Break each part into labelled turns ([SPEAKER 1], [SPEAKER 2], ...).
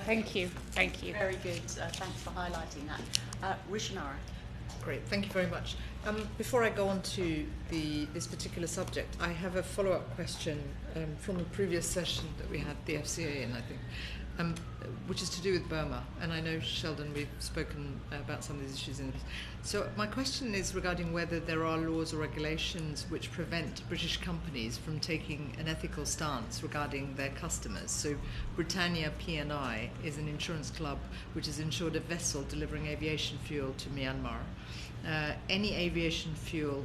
[SPEAKER 1] Thank you. Thank you. Very good. Thanks for highlighting that. Rushanara.
[SPEAKER 2] Great, thank you very much. Before I go on to this particular subject, I have a follow-up question from a previous session that we had the FCA in, I think, which is to do with Burma. And I know, Sheldon, we've spoken about some of these issues in this. So my question is regarding whether there are laws or regulations which prevent British companies from taking an ethical stance regarding their customers. So Britannia P&I is an insurance club which has insured a vessel delivering aviation fuel to Myanmar. Any aviation fuel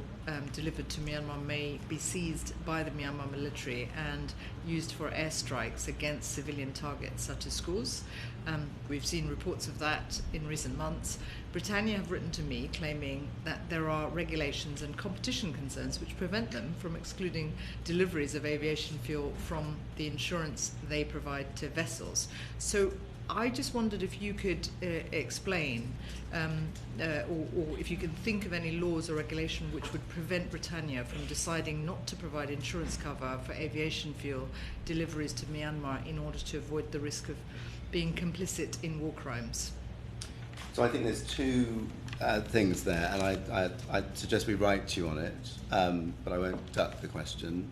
[SPEAKER 2] delivered to Myanmar may be seized by the Myanmar military and used for airstrikes against civilian targets such as schools. We've seen reports of that in recent months. Britannia have written to me claiming that there are regulations and competition concerns which prevent them from excluding deliveries of aviation fuel from the insurance they provide to vessels. So I just wondered if you could explain, or if you can think of any laws or regulation which would prevent Britannia from deciding not to provide insurance cover for aviation fuel deliveries to Myanmar in order to avoid the risk of being complicit in war crimes.
[SPEAKER 3] So I think there's two things there, and I'd suggest we write to you on it, but I won't duck the question.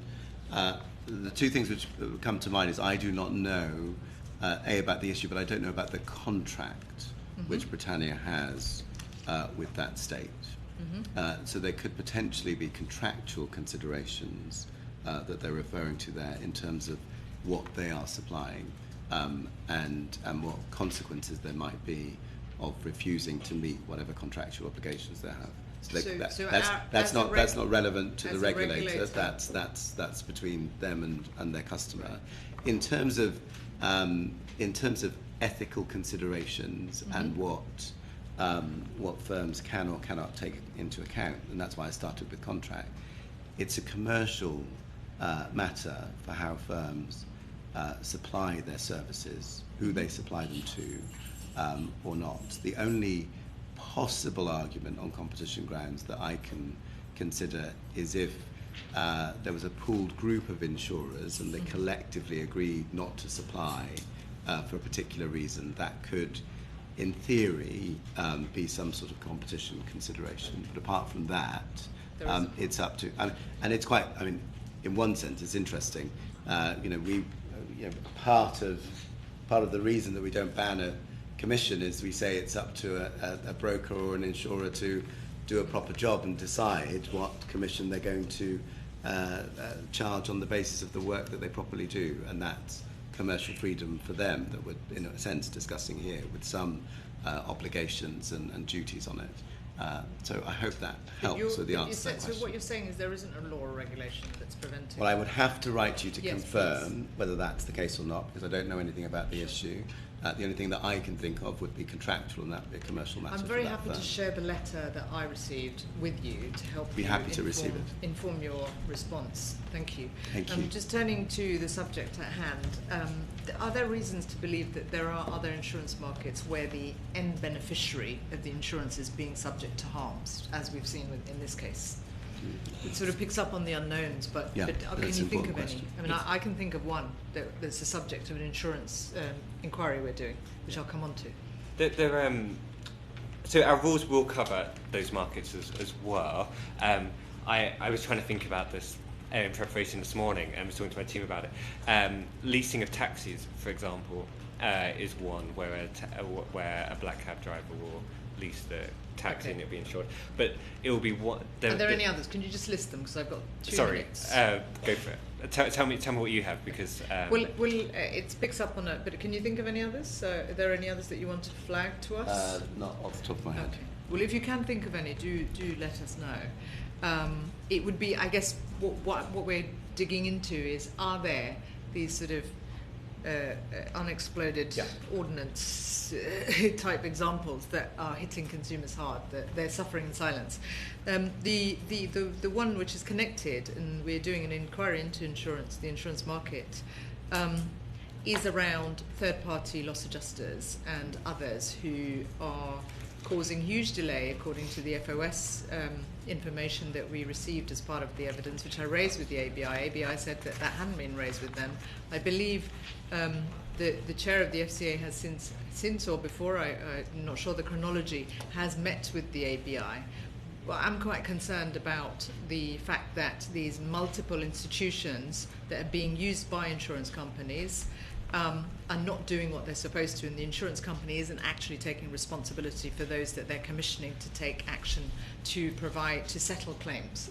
[SPEAKER 3] The two things which come to mind is I do not know about the issue, but I don't know about the contract which Britannia has with that state. So there could potentially be contractual considerations that they're referring to there in terms of what they are supplying and what consequences there might be of refusing to meet whatever contractual obligations they have. That's not relevant to the regulator. That's between them and their customer. In terms of ethical considerations and what firms can or cannot take into account, and that's why I started with contract. It's a commercial matter for how firms supply their services, who they supply them to, or not. The only possible argument on competition grounds that I can consider is if there was a pooled group of insurers and they collectively agreed not to supply for a particular reason. That could, in theory, be some sort of competition consideration. But apart from that, it's up to, and it's quite, I mean, in one sense, it's interesting. Part of the reason that we don't ban a commission is we say it's up to a broker or an insurer to do a proper job and decide what commission they're going to charge on the basis of the work that they properly do, and that's commercial freedom for them that we're, in a sense, discussing here, with some obligations and duties on it. So I hope that helps with the answer to that question.
[SPEAKER 2] So what you're saying is there isn't a law or regulation that's preventing...
[SPEAKER 3] Well, I would have to write you to confirm whether that's the case or not, because I don't know anything about the issue. The only thing that I can think of would be contractual, and that would be a commercial matter.
[SPEAKER 2] I'm very happy to share the letter that I received with you to help
[SPEAKER 3] you
[SPEAKER 2] inform your response. Thank you.
[SPEAKER 3] Thank you.
[SPEAKER 2] Just turning to the subject at hand, are there reasons to believe that there are other insurance markets where the end beneficiary of the insurance is being subject to harms, as we've seen in this case? It sort of picks up on the unknowns, but can you think of any? I mean, I can think of one that's the subject of an insurance inquiry we're doing, which I'll come on to.
[SPEAKER 4] So our rules will cover those markets as well. I was trying to think about this in preparation this morning, and was talking to my team about it. Leasing of taxis, for example, is one where a black cab driver will lease the taxi and it'll be insured, but it will be what.
[SPEAKER 2] Are there any others? Can you just list them, because I've got 2 minutes.
[SPEAKER 4] Go for it. Tell me what you have, because.
[SPEAKER 2] It picks up on it, but can you think of any others? Are there any others that you want to flag to us?
[SPEAKER 3] Not off the top of my head.
[SPEAKER 2] Okay. Well, if you can think of any, do let us know. It would be, I guess, what we're digging into is, are there these sort of unexploded ordnance type examples that are hitting consumers hard, that they're suffering in silence? The one which is connected, and we're doing an inquiry into the insurance market, is around third-party loss adjusters and others who are causing huge delay, according to the FOS information that we received as part of the evidence, which I raised with the ABI. ABI said that hadn't been raised with them. I believe the chair of the FCA has since or before, I'm not sure the chronology, has met with the ABI. Well, I'm quite concerned about the fact that these multiple institutions that are being used by insurance companies are not doing what they're supposed to, and the insurance company isn't actually taking responsibility for those that they're commissioning to take action to settle claims.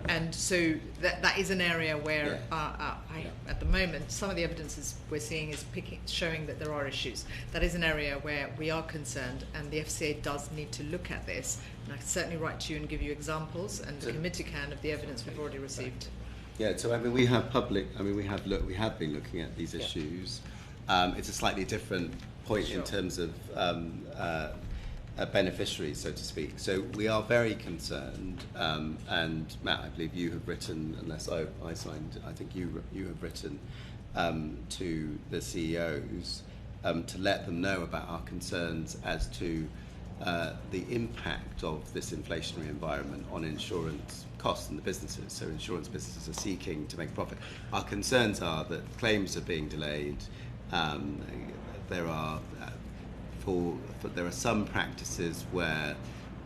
[SPEAKER 2] And so that is an area where, at the moment, some of the evidence we're seeing is showing that there are issues. That is an area where we are concerned, and the FCA does need to look at this. And I can certainly write to you and give you examples, and the committee can, of the evidence we've already received.
[SPEAKER 3] Yeah, so I mean, we have been looking at these issues. It's a slightly different point in terms of beneficiaries, so to speak. So we are very concerned, and Matt, I believe you have written, unless I signed, I think you have written to the CEOs to let them know about our concerns as to the impact of this inflationary environment on insurance costs in the businesses. So insurance businesses are seeking to make profit. Our concerns are that claims are being delayed. There are some practices where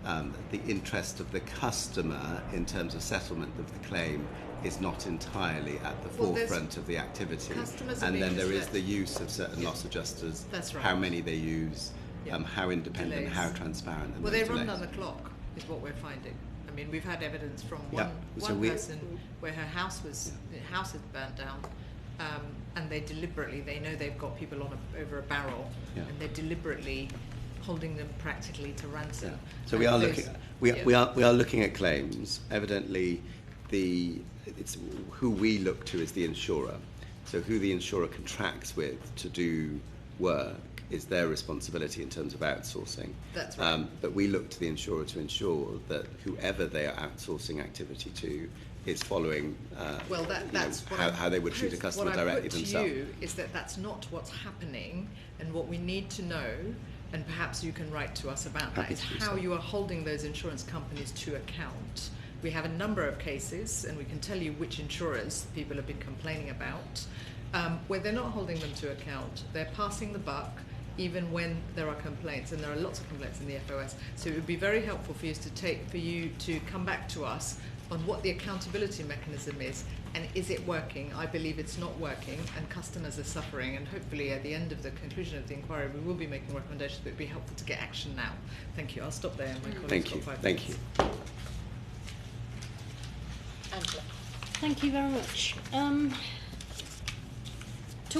[SPEAKER 3] the interest of the customer in terms of settlement of the claim is not entirely at the forefront of the activity. And then there is the use of certain loss adjusters, how many they use, how independent, how transparent. And
[SPEAKER 2] they run down the clock, is what we're finding. I mean, we've had evidence from one person where her house had burnt down. And they know they've got people over a barrel, and they're deliberately holding them practically to ransom.
[SPEAKER 3] Yeah. So we are looking at claims. Evidently, it's who we look to is the insurer. So who the insurer contracts with to do work is their responsibility in terms of outsourcing.
[SPEAKER 2] That's right.
[SPEAKER 3] But we look to the insurer to ensure that whoever they are outsourcing activity to is following how they would treat a customer directly themselves.
[SPEAKER 2] What I put to you is that that's not what's happening, and what we need to know, and perhaps you can write to us about that, is how you are holding those insurance companies to account. We have a number of cases, and we can tell you which insurers people have been complaining about, where they're not holding them to account. They're passing the buck, even when there are complaints, and there are lots of complaints in the FOS. So it would be very helpful for you to come back to us on what the accountability mechanism is, and is it working? I believe it's not working, and customers are suffering, and hopefully at the end of the conclusion of the inquiry we will be making recommendations, but it would be helpful to get action now. Thank you. I'll stop there. My colleagues got 5 minutes.
[SPEAKER 3] Thank you.
[SPEAKER 1] Angela.
[SPEAKER 5] Thank you very much.